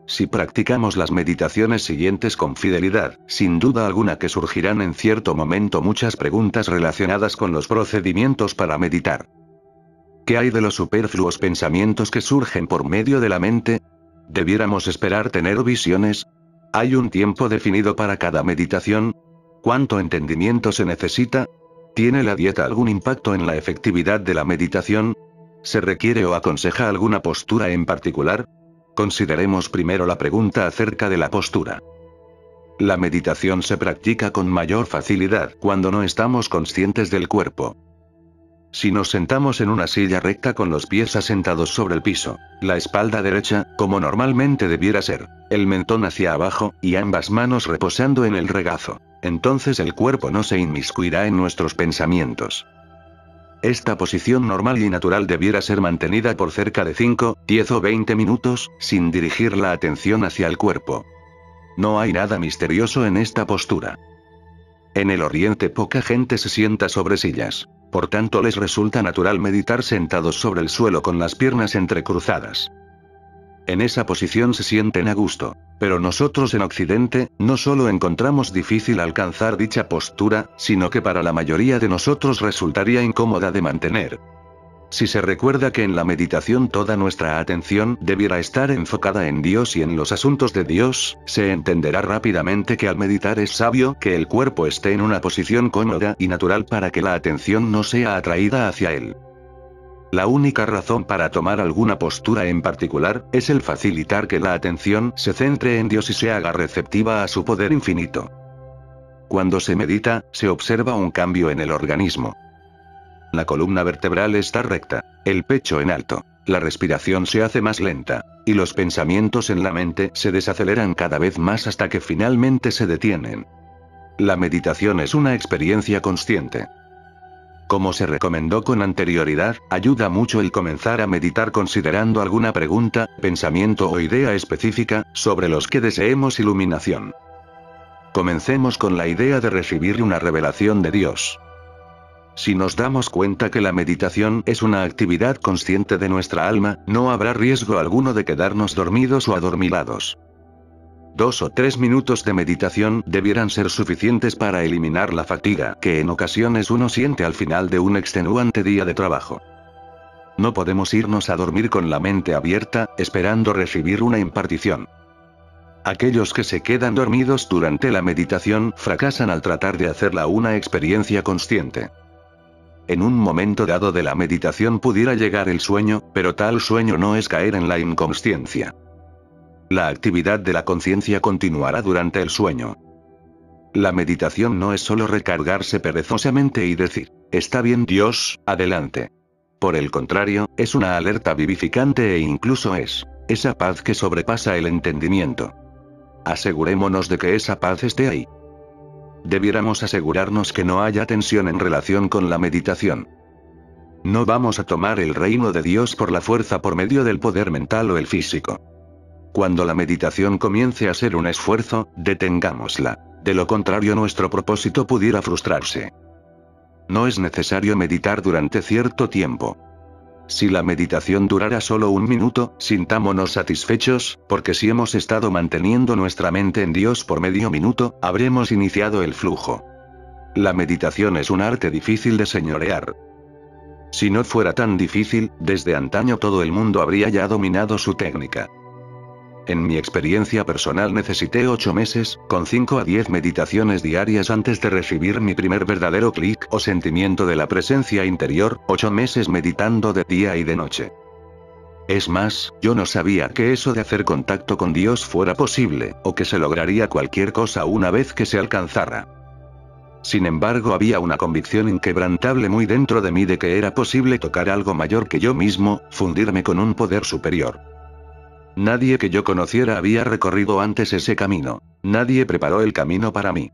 Si practicamos las meditaciones siguientes con fidelidad, sin duda alguna que surgirán en cierto momento muchas preguntas relacionadas con los procedimientos para meditar. ¿Qué hay de los superfluos pensamientos que surgen por medio de la mente? ¿Debiéramos esperar tener visiones? ¿Hay un tiempo definido para cada meditación? ¿Cuánto entendimiento se necesita? ¿Tiene la dieta algún impacto en la efectividad de la meditación? ¿Se requiere o aconseja alguna postura en particular? Consideremos primero la pregunta acerca de la postura. La meditación se practica con mayor facilidad cuando no estamos conscientes del cuerpo. Si nos sentamos en una silla recta con los pies asentados sobre el piso, la espalda derecha, como normalmente debiera ser, el mentón hacia abajo, y ambas manos reposando en el regazo, entonces el cuerpo no se inmiscuirá en nuestros pensamientos. Esta posición normal y natural debiera ser mantenida por cerca de 5, 10 o 20 minutos, sin dirigir la atención hacia el cuerpo. No hay nada misterioso en esta postura. En el Oriente poca gente se sienta sobre sillas, por tanto les resulta natural meditar sentados sobre el suelo con las piernas entrecruzadas. En esa posición se sienten a gusto, pero nosotros en Occidente, no solo encontramos difícil alcanzar dicha postura, sino que para la mayoría de nosotros resultaría incómoda de mantener. Si se recuerda que en la meditación toda nuestra atención debiera estar enfocada en Dios y en los asuntos de Dios, se entenderá rápidamente que al meditar es sabio que el cuerpo esté en una posición cómoda y natural para que la atención no sea atraída hacia él. La única razón para tomar alguna postura en particular, es el facilitar que la atención se centre en Dios y se haga receptiva a su poder infinito. Cuando se medita, se observa un cambio en el organismo. La columna vertebral está recta, el pecho en alto, la respiración se hace más lenta, y los pensamientos en la mente se desaceleran cada vez más hasta que finalmente se detienen. La meditación es una experiencia consciente. Como se recomendó con anterioridad, ayuda mucho el comenzar a meditar considerando alguna pregunta, pensamiento o idea específica, sobre los que deseemos iluminación. Comencemos con la idea de recibir una revelación de Dios. Si nos damos cuenta que la meditación es una actividad consciente de nuestra alma, no habrá riesgo alguno de quedarnos dormidos o adormilados. 2 o 3 minutos de meditación debieran ser suficientes para eliminar la fatiga que en ocasiones uno siente al final de un extenuante día de trabajo. No podemos irnos a dormir con la mente abierta, esperando recibir una impartición. Aquellos que se quedan dormidos durante la meditación fracasan al tratar de hacerla una experiencia consciente. En un momento dado de la meditación pudiera llegar el sueño, pero tal sueño no es caer en la inconsciencia. La actividad de la conciencia continuará durante el sueño. La meditación no es solo recargarse perezosamente y decir, está bien Dios, adelante. Por el contrario, es una alerta vivificante e incluso es esa paz que sobrepasa el entendimiento. Asegurémonos de que esa paz esté ahí. Debiéramos asegurarnos que no haya tensión en relación con la meditación. No vamos a tomar el reino de Dios por la fuerza por medio del poder mental o el físico. Cuando la meditación comience a ser un esfuerzo, detengámosla. De lo contrario nuestro propósito pudiera frustrarse. No es necesario meditar durante cierto tiempo. Si la meditación durara solo 1 minuto, sintámonos satisfechos, porque si hemos estado manteniendo nuestra mente en Dios por medio minuto, habremos iniciado el flujo. La meditación es un arte difícil de señorear. Si no fuera tan difícil, desde antaño todo el mundo habría ya dominado su técnica. En mi experiencia personal necesité 8 meses, con 5 a 10 meditaciones diarias antes de recibir mi primer verdadero clic o sentimiento de la presencia interior, 8 meses meditando de día y de noche. Es más, yo no sabía que eso de hacer contacto con Dios fuera posible, o que se lograría cualquier cosa una vez que se alcanzara. Sin embargo, había una convicción inquebrantable muy dentro de mí de que era posible tocar algo mayor que yo mismo, fundirme con un poder superior. Nadie que yo conociera había recorrido antes ese camino. Nadie preparó el camino para mí.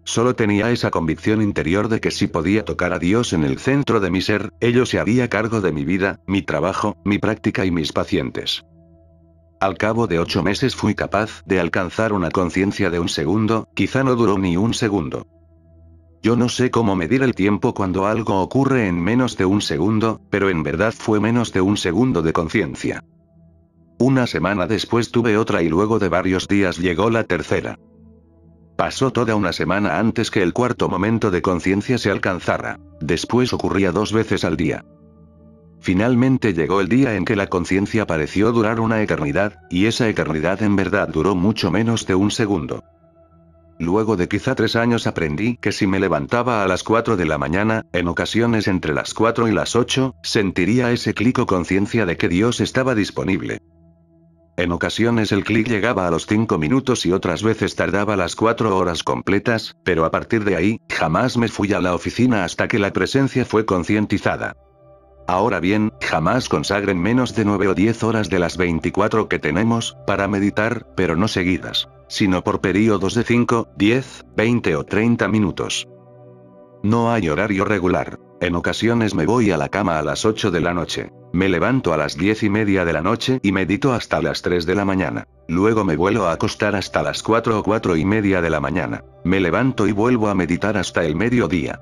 Solo tenía esa convicción interior de que si podía tocar a Dios en el centro de mi ser, ello se haría cargo de mi vida, mi trabajo, mi práctica y mis pacientes. Al cabo de 8 meses fui capaz de alcanzar una conciencia de un segundo, quizá no duró ni un segundo. Yo no sé cómo medir el tiempo cuando algo ocurre en menos de un segundo, pero en verdad fue menos de un segundo de conciencia. Una semana después tuve otra y luego de varios días llegó la tercera. Pasó toda una semana antes que el cuarto momento de conciencia se alcanzara. Después ocurría 2 veces al día. Finalmente llegó el día en que la conciencia pareció durar una eternidad, y esa eternidad en verdad duró mucho menos de un segundo. Luego de quizá 3 años aprendí que si me levantaba a las 4 de la mañana, en ocasiones entre las 4 y las 8, sentiría ese clic o conciencia de que Dios estaba disponible. En ocasiones el clic llegaba a los 5 minutos y otras veces tardaba las 4 horas completas, pero a partir de ahí, jamás me fui a la oficina hasta que la presencia fue concientizada. Ahora bien, jamás consagren menos de 9 o 10 horas de las 24 que tenemos, para meditar, pero no seguidas, sino por períodos de 5, 10, 20 o 30 minutos. No hay horario regular. En ocasiones me voy a la cama a las 8 de la noche. Me levanto a las 10:30 de la noche y medito hasta las 3 de la mañana. Luego me vuelvo a acostar hasta las 4 o 4:30 de la mañana. Me levanto y vuelvo a meditar hasta el mediodía.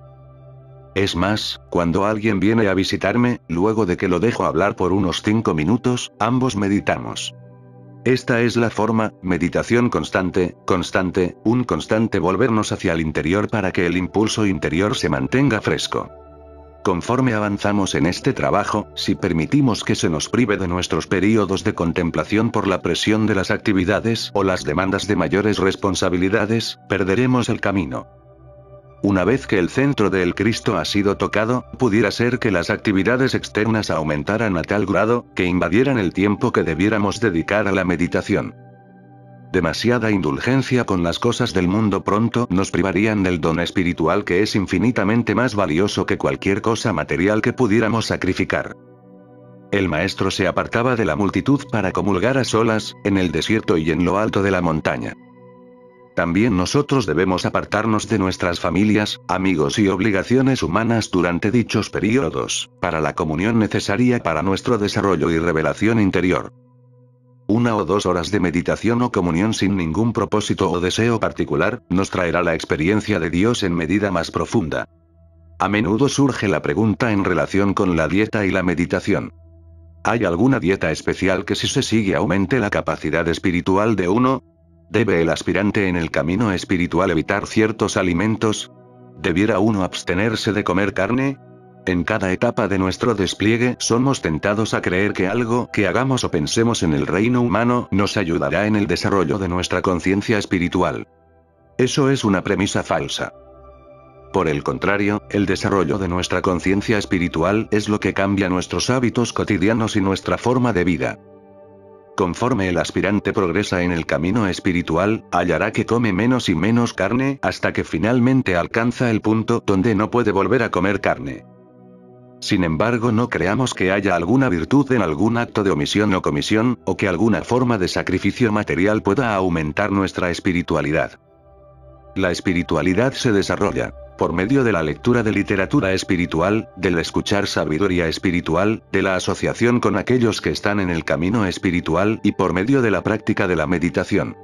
Es más, cuando alguien viene a visitarme, luego de que lo dejo hablar por unos 5 minutos, ambos meditamos. Esta es la forma, meditación constante, un constante volvernos hacia el interior para que el impulso interior se mantenga fresco. Conforme avanzamos en este trabajo, si permitimos que se nos prive de nuestros períodos de contemplación por la presión de las actividades o las demandas de mayores responsabilidades, perderemos el camino. Una vez que el centro del Cristo ha sido tocado, pudiera ser que las actividades externas aumentaran a tal grado, que invadieran el tiempo que debiéramos dedicar a la meditación. Demasiada indulgencia con las cosas del mundo pronto nos privarían del don espiritual que es infinitamente más valioso que cualquier cosa material que pudiéramos sacrificar. El maestro se apartaba de la multitud para comulgar a solas, en el desierto y en lo alto de la montaña. También nosotros debemos apartarnos de nuestras familias, amigos y obligaciones humanas durante dichos períodos, para la comunión necesaria para nuestro desarrollo y revelación interior. 1 o 2 horas de meditación o comunión sin ningún propósito o deseo particular, nos traerá la experiencia de Dios en medida más profunda. A menudo surge la pregunta en relación con la dieta y la meditación. ¿Hay alguna dieta especial que si se sigue aumente la capacidad espiritual de uno? ¿Debe el aspirante en el camino espiritual evitar ciertos alimentos? ¿Debiera uno abstenerse de comer carne? En cada etapa de nuestro despliegue somos tentados a creer que algo que hagamos o pensemos en el reino humano nos ayudará en el desarrollo de nuestra conciencia espiritual. Eso es una premisa falsa. Por el contrario, el desarrollo de nuestra conciencia espiritual es lo que cambia nuestros hábitos cotidianos y nuestra forma de vida. Conforme el aspirante progresa en el camino espiritual, hallará que come menos y menos carne, hasta que finalmente alcanza el punto donde no puede volver a comer carne. Sin embargo, no creamos que haya alguna virtud en algún acto de omisión o comisión, o que alguna forma de sacrificio material pueda aumentar nuestra espiritualidad. La espiritualidad se desarrolla por medio de la lectura de literatura espiritual, del escuchar sabiduría espiritual, de la asociación con aquellos que están en el camino espiritual y por medio de la práctica de la meditación.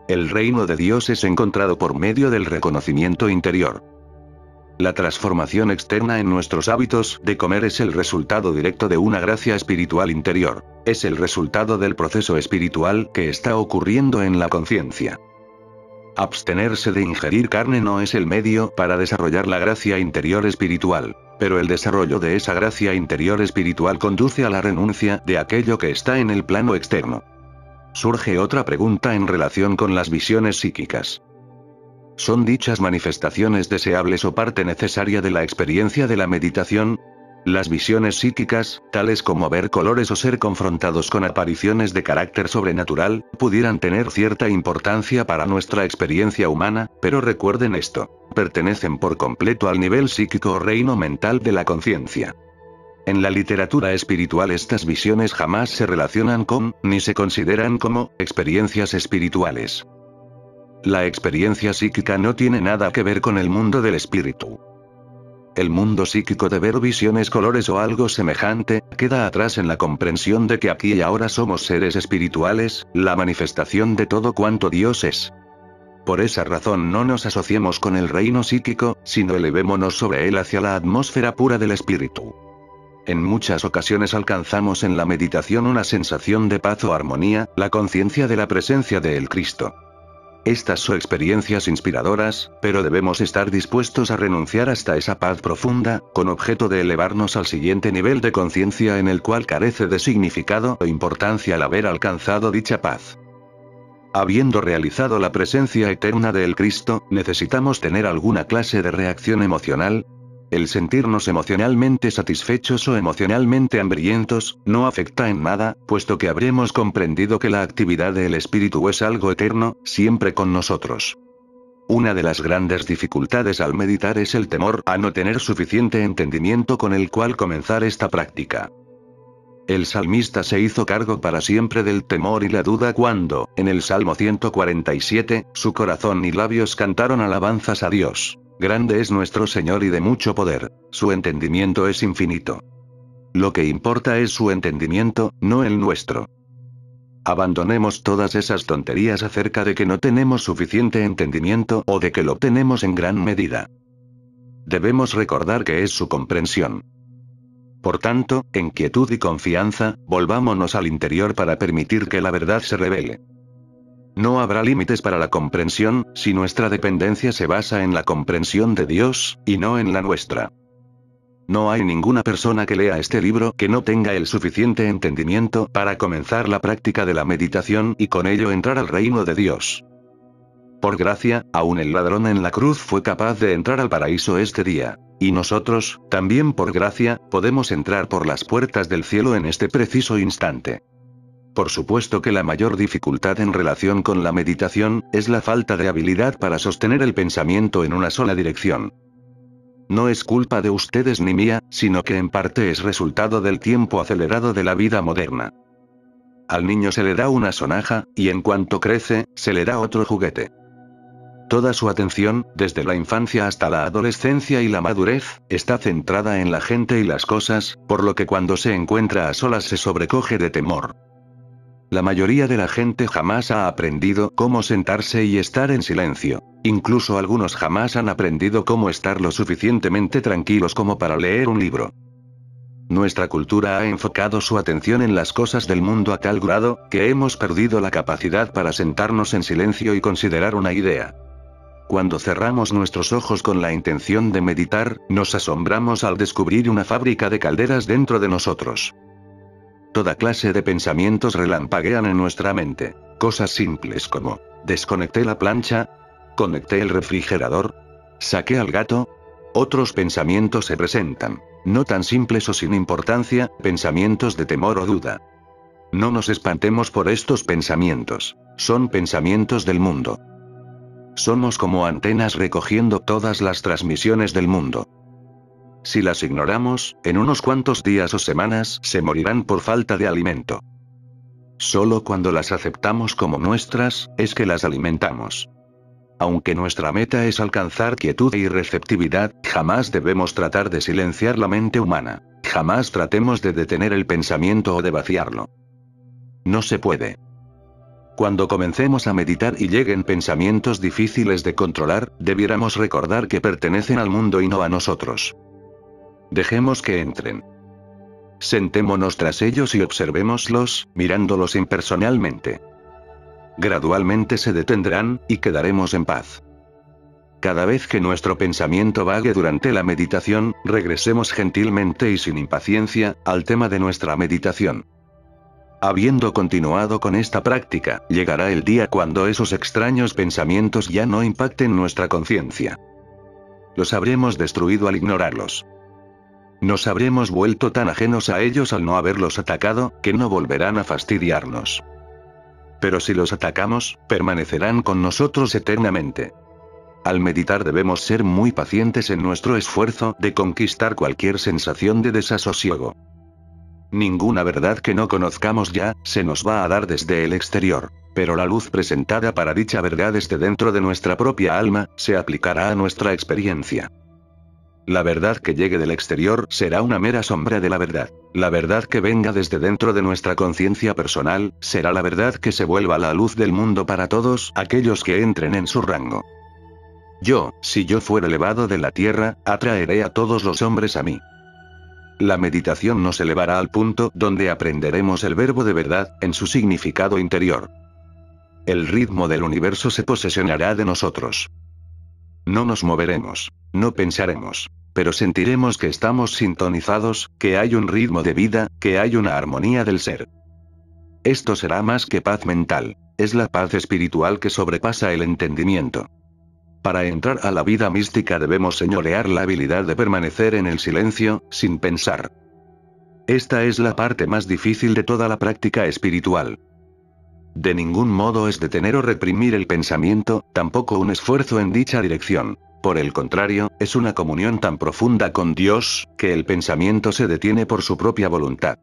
El reino de Dios es encontrado por medio del reconocimiento interior. La transformación externa en nuestros hábitos de comer es el resultado directo de una gracia espiritual interior. Es el resultado del proceso espiritual que está ocurriendo en la conciencia. Abstenerse de ingerir carne no es el medio para desarrollar la gracia interior espiritual, pero el desarrollo de esa gracia interior espiritual conduce a la renuncia de aquello que está en el plano externo. Surge otra pregunta en relación con las visiones psíquicas. ¿Son dichas manifestaciones deseables o parte necesaria de la experiencia de la meditación? Las visiones psíquicas, tales como ver colores o ser confrontados con apariciones de carácter sobrenatural, pudieran tener cierta importancia para nuestra experiencia humana, pero recuerden esto: pertenecen por completo al nivel psíquico o reino mental de la conciencia. En la literatura espiritual estas visiones jamás se relacionan con, ni se consideran como, experiencias espirituales. La experiencia psíquica no tiene nada que ver con el mundo del espíritu. El mundo psíquico de ver visiones, colores o algo semejante, queda atrás en la comprensión de que aquí y ahora somos seres espirituales, la manifestación de todo cuanto Dios es. Por esa razón no nos asociemos con el reino psíquico, sino elevémonos sobre él hacia la atmósfera pura del espíritu. En muchas ocasiones alcanzamos en la meditación una sensación de paz o armonía, la conciencia de la presencia del Cristo. Estas son experiencias inspiradoras, pero debemos estar dispuestos a renunciar hasta esa paz profunda, con objeto de elevarnos al siguiente nivel de conciencia en el cual carece de significado o importancia el haber alcanzado dicha paz. Habiendo realizado la presencia eterna del Cristo, necesitamos tener alguna clase de reacción emocional. El sentirnos emocionalmente satisfechos o emocionalmente hambrientos, no afecta en nada, puesto que habremos comprendido que la actividad del espíritu es algo eterno, siempre con nosotros. Una de las grandes dificultades al meditar es el temor a no tener suficiente entendimiento con el cual comenzar esta práctica. El salmista se hizo cargo para siempre del temor y la duda cuando, en el Salmo 147, su corazón y labios cantaron alabanzas a Dios. Grande es nuestro Señor y de mucho poder, su entendimiento es infinito. Lo que importa es su entendimiento, no el nuestro. Abandonemos todas esas tonterías acerca de que no tenemos suficiente entendimiento o de que lo tenemos en gran medida. Debemos recordar que es su comprensión. Por tanto, en quietud y confianza, volvámonos al interior para permitir que la verdad se revele. No habrá límites para la comprensión, si nuestra dependencia se basa en la comprensión de Dios, y no en la nuestra. No hay ninguna persona que lea este libro que no tenga el suficiente entendimiento para comenzar la práctica de la meditación y con ello entrar al reino de Dios. Por gracia, aún el ladrón en la cruz fue capaz de entrar al paraíso este día. Y nosotros, también por gracia, podemos entrar por las puertas del cielo en este preciso instante. Por supuesto que la mayor dificultad en relación con la meditación, es la falta de habilidad para sostener el pensamiento en una sola dirección. No es culpa de ustedes ni mía, sino que en parte es resultado del tiempo acelerado de la vida moderna. Al niño se le da una sonaja, y en cuanto crece, se le da otro juguete. Toda su atención, desde la infancia hasta la adolescencia y la madurez, está centrada en la gente y las cosas, por lo que cuando se encuentra a solas se sobrecoge de temor. La mayoría de la gente jamás ha aprendido cómo sentarse y estar en silencio. Incluso algunos jamás han aprendido cómo estar lo suficientemente tranquilos como para leer un libro. Nuestra cultura ha enfocado su atención en las cosas del mundo a tal grado, que hemos perdido la capacidad para sentarnos en silencio y considerar una idea. Cuando cerramos nuestros ojos con la intención de meditar, nos asombramos al descubrir una fábrica de calderas dentro de nosotros. Toda clase de pensamientos relampaguean en nuestra mente. Cosas simples como, desconecté la plancha, conecté el refrigerador, saqué al gato. Otros pensamientos se presentan, no tan simples o sin importancia, pensamientos de temor o duda. No nos espantemos por estos pensamientos, son pensamientos del mundo. Somos como antenas recogiendo todas las transmisiones del mundo. Si las ignoramos, en unos cuantos días o semanas se morirán por falta de alimento. Solo cuando las aceptamos como nuestras, es que las alimentamos. Aunque nuestra meta es alcanzar quietud y receptividad, jamás debemos tratar de silenciar la mente humana. Jamás tratemos de detener el pensamiento o de vaciarlo. No se puede. Cuando comencemos a meditar y lleguen pensamientos difíciles de controlar, debiéramos recordar que pertenecen al mundo y no a nosotros. Dejemos que entren. Sentémonos tras ellos y observémoslos, mirándolos impersonalmente. Gradualmente se detendrán, y quedaremos en paz. Cada vez que nuestro pensamiento vague durante la meditación, regresemos gentilmente y sin impaciencia, al tema de nuestra meditación. Habiendo continuado con esta práctica, llegará el día cuando esos extraños pensamientos ya no impacten nuestra conciencia. Los habremos destruido al ignorarlos. Nos habremos vuelto tan ajenos a ellos al no haberlos atacado, que no volverán a fastidiarnos. Pero si los atacamos, permanecerán con nosotros eternamente. Al meditar debemos ser muy pacientes en nuestro esfuerzo de conquistar cualquier sensación de desasosiego. Ninguna verdad que no conozcamos ya, se nos va a dar desde el exterior, pero la luz presentada para dicha verdad desde dentro de nuestra propia alma, se aplicará a nuestra experiencia. La verdad que llegue del exterior será una mera sombra de la verdad. La verdad que venga desde dentro de nuestra conciencia personal, será la verdad que se vuelva la luz del mundo para todos aquellos que entren en su rango. Yo, si yo fuera elevado de la tierra, atraeré a todos los hombres a mí. La meditación nos elevará al punto donde aprenderemos el verbo de verdad, en su significado interior. El ritmo del universo se posesionará de nosotros. No nos moveremos, no pensaremos, pero sentiremos que estamos sintonizados, que hay un ritmo de vida, que hay una armonía del ser. Esto será más que paz mental, es la paz espiritual que sobrepasa el entendimiento. Para entrar a la vida mística debemos señorear la habilidad de permanecer en el silencio, sin pensar. Esta es la parte más difícil de toda la práctica espiritual. De ningún modo es detener o reprimir el pensamiento, tampoco un esfuerzo en dicha dirección. Por el contrario, es una comunión tan profunda con Dios, que el pensamiento se detiene por su propia voluntad.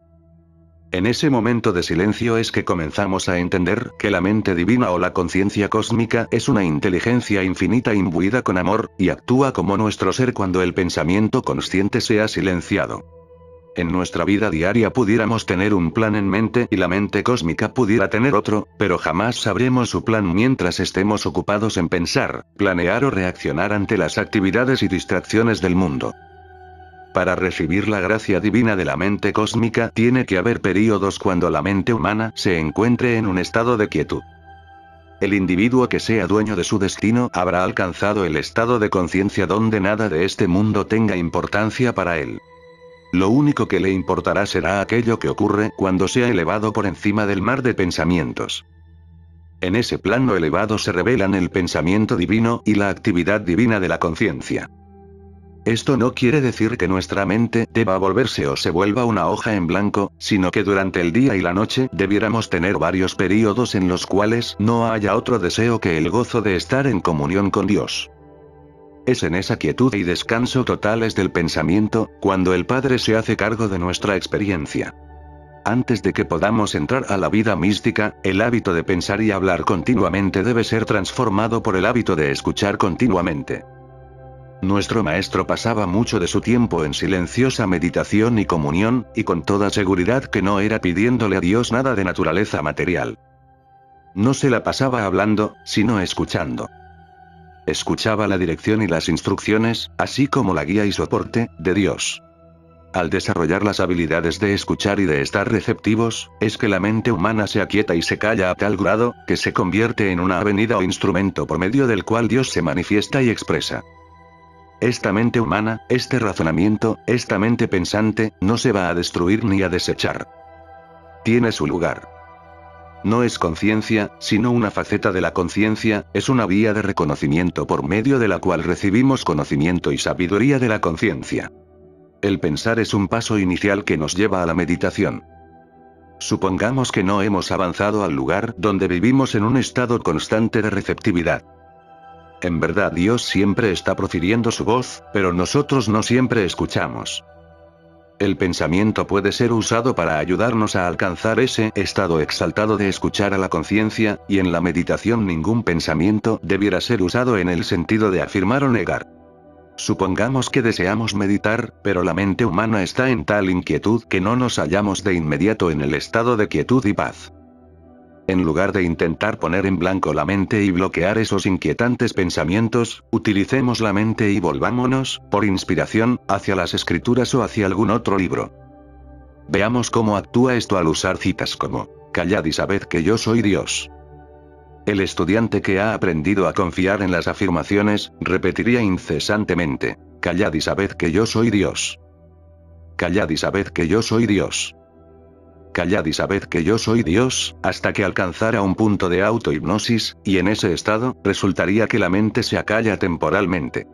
En ese momento de silencio es que comenzamos a entender que la mente divina o la conciencia cósmica es una inteligencia infinita imbuida con amor, y actúa como nuestro ser cuando el pensamiento consciente sea silenciado. En nuestra vida diaria pudiéramos tener un plan en mente y la mente cósmica pudiera tener otro, pero jamás sabremos su plan mientras estemos ocupados en pensar, planear o reaccionar ante las actividades y distracciones del mundo. Para recibir la gracia divina de la mente cósmica tiene que haber períodos cuando la mente humana se encuentre en un estado de quietud. El individuo que sea dueño de su destino habrá alcanzado el estado de conciencia donde nada de este mundo tenga importancia para él. Lo único que le importará será aquello que ocurre cuando sea elevado por encima del mar de pensamientos. En ese plano elevado se revelan el pensamiento divino y la actividad divina de la conciencia. Esto no quiere decir que nuestra mente deba volverse o se vuelva una hoja en blanco, sino que durante el día y la noche debiéramos tener varios períodos en los cuales no haya otro deseo que el gozo de estar en comunión con Dios. Es en esa quietud y descanso totales del pensamiento, cuando el Padre se hace cargo de nuestra experiencia. Antes de que podamos entrar a la vida mística, el hábito de pensar y hablar continuamente debe ser transformado por el hábito de escuchar continuamente. Nuestro maestro pasaba mucho de su tiempo en silenciosa meditación y comunión, y con toda seguridad que no era pidiéndole a Dios nada de naturaleza material. No se la pasaba hablando, sino escuchando. Escuchaba la dirección y las instrucciones, así como la guía y soporte, de Dios. Al desarrollar las habilidades de escuchar y de estar receptivos, es que la mente humana se aquieta y se calla a tal grado, que se convierte en una avenida o instrumento por medio del cual Dios se manifiesta y expresa. Esta mente humana, este razonamiento, esta mente pensante, no se va a destruir ni a desechar. Tiene su lugar. No es conciencia, sino una faceta de la conciencia, es una vía de reconocimiento por medio de la cual recibimos conocimiento y sabiduría de la conciencia. El pensar es un paso inicial que nos lleva a la meditación. Supongamos que no hemos avanzado al lugar donde vivimos en un estado constante de receptividad. En verdad Dios siempre está profiriendo su voz, pero nosotros no siempre escuchamos. El pensamiento puede ser usado para ayudarnos a alcanzar ese estado exaltado de escuchar a la conciencia, y en la meditación ningún pensamiento debiera ser usado en el sentido de afirmar o negar. Supongamos que deseamos meditar, pero la mente humana está en tal inquietud que no nos hallamos de inmediato en el estado de quietud y paz. En lugar de intentar poner en blanco la mente y bloquear esos inquietantes pensamientos, utilicemos la mente y volvámonos, por inspiración, hacia las escrituras o hacia algún otro libro. Veamos cómo actúa esto al usar citas como, callad y sabed que yo soy Dios. El estudiante que ha aprendido a confiar en las afirmaciones, repetiría incesantemente, callad y sabed que yo soy Dios. Callad y sabed que yo soy Dios. Callad y sabed que yo soy Dios, hasta que alcanzara un punto de autohipnosis, y en ese estado, resultaría que la mente se acalla temporalmente.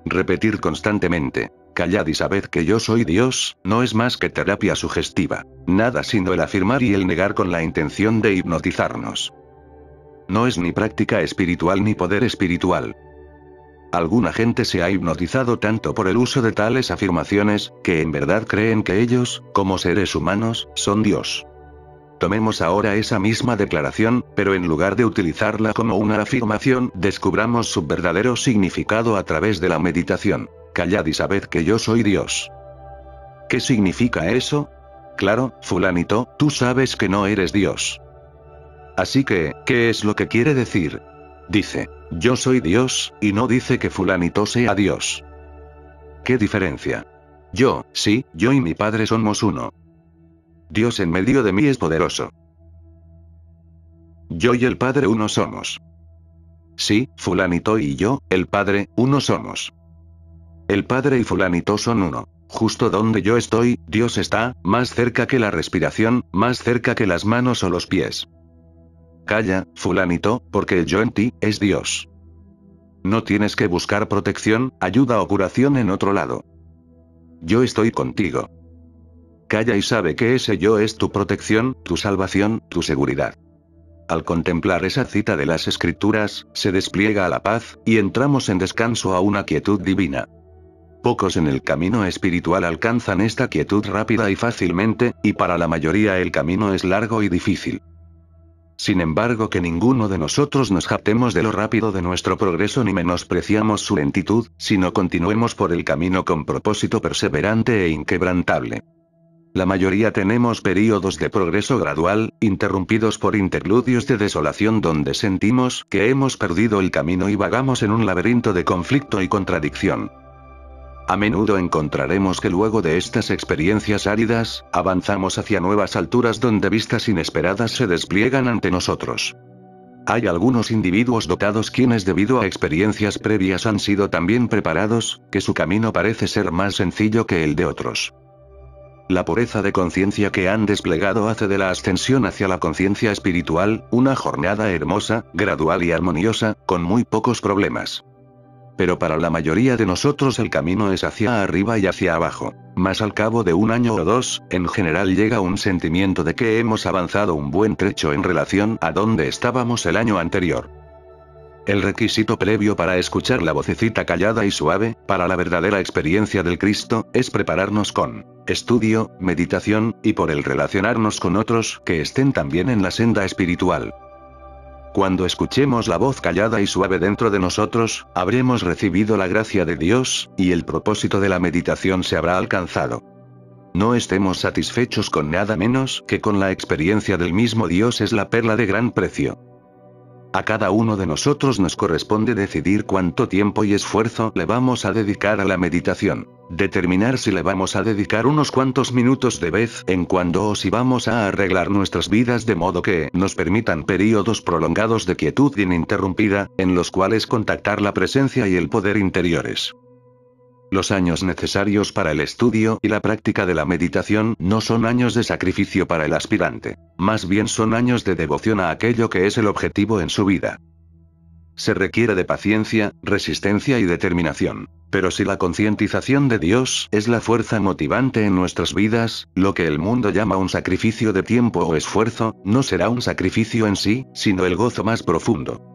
Repetir constantemente, callad y sabed que yo soy Dios, no es más que terapia sugestiva. Nada sino el afirmar y el negar con la intención de hipnotizarnos. No es ni práctica espiritual ni poder espiritual. Alguna gente se ha hipnotizado tanto por el uso de tales afirmaciones, que en verdad creen que ellos, como seres humanos, son Dios. Tomemos ahora esa misma declaración, pero en lugar de utilizarla como una afirmación, descubramos su verdadero significado a través de la meditación. Callad y sabed que yo soy Dios. ¿Qué significa eso? Claro, fulanito, tú sabes que no eres Dios. Así que, ¿qué es lo que quiere decir? Dice, yo soy Dios, y no dice que fulanito sea Dios. ¿Qué diferencia? Sí, yo y mi Padre somos uno. Dios en medio de mí es poderoso. Yo y el Padre uno somos. Sí, fulanito y yo, el Padre, uno somos. El Padre y fulanito son uno. Justo donde yo estoy, Dios está, más cerca que la respiración, más cerca que las manos o los pies. Calla, fulanito, porque el yo en ti, es Dios. No tienes que buscar protección, ayuda o curación en otro lado. Yo estoy contigo. Calla y sabe que ese yo es tu protección, tu salvación, tu seguridad. Al contemplar esa cita de las Escrituras, se despliega la paz, y entramos en descanso a una quietud divina. Pocos en el camino espiritual alcanzan esta quietud rápida y fácilmente, y para la mayoría el camino es largo y difícil. Sin embargo, que ninguno de nosotros nos jactemos de lo rápido de nuestro progreso ni menospreciamos su lentitud, sino continuemos por el camino con propósito perseverante e inquebrantable. La mayoría tenemos períodos de progreso gradual, interrumpidos por interludios de desolación donde sentimos que hemos perdido el camino y vagamos en un laberinto de conflicto y contradicción. A menudo encontraremos que luego de estas experiencias áridas, avanzamos hacia nuevas alturas donde vistas inesperadas se despliegan ante nosotros. Hay algunos individuos dotados quienes debido a experiencias previas han sido tan bien preparados, que su camino parece ser más sencillo que el de otros. La pureza de conciencia que han desplegado hace de la ascensión hacia la conciencia espiritual, una jornada hermosa, gradual y armoniosa, con muy pocos problemas. Pero para la mayoría de nosotros el camino es hacia arriba y hacia abajo. Mas al cabo de un año o dos, en general llega un sentimiento de que hemos avanzado un buen trecho en relación a donde estábamos el año anterior. El requisito previo para escuchar la vocecita callada y suave, para la verdadera experiencia del Cristo, es prepararnos con estudio, meditación, y por el relacionarnos con otros que estén también en la senda espiritual. Cuando escuchemos la voz callada y suave dentro de nosotros, habremos recibido la gracia de Dios, y el propósito de la meditación se habrá alcanzado. No estemos satisfechos con nada menos que con la experiencia del mismo Dios es la perla de gran precio. A cada uno de nosotros nos corresponde decidir cuánto tiempo y esfuerzo le vamos a dedicar a la meditación. Determinar si le vamos a dedicar unos cuantos minutos de vez en cuando o si vamos a arreglar nuestras vidas de modo que nos permitan períodos prolongados de quietud ininterrumpida, en los cuales contactar la presencia y el poder interiores. Los años necesarios para el estudio y la práctica de la meditación no son años de sacrificio para el aspirante, más bien son años de devoción a aquello que es el objetivo en su vida. Se requiere de paciencia, resistencia y determinación. Pero si la concientización de Dios es la fuerza motivante en nuestras vidas, lo que el mundo llama un sacrificio de tiempo o esfuerzo, no será un sacrificio en sí, sino el gozo más profundo.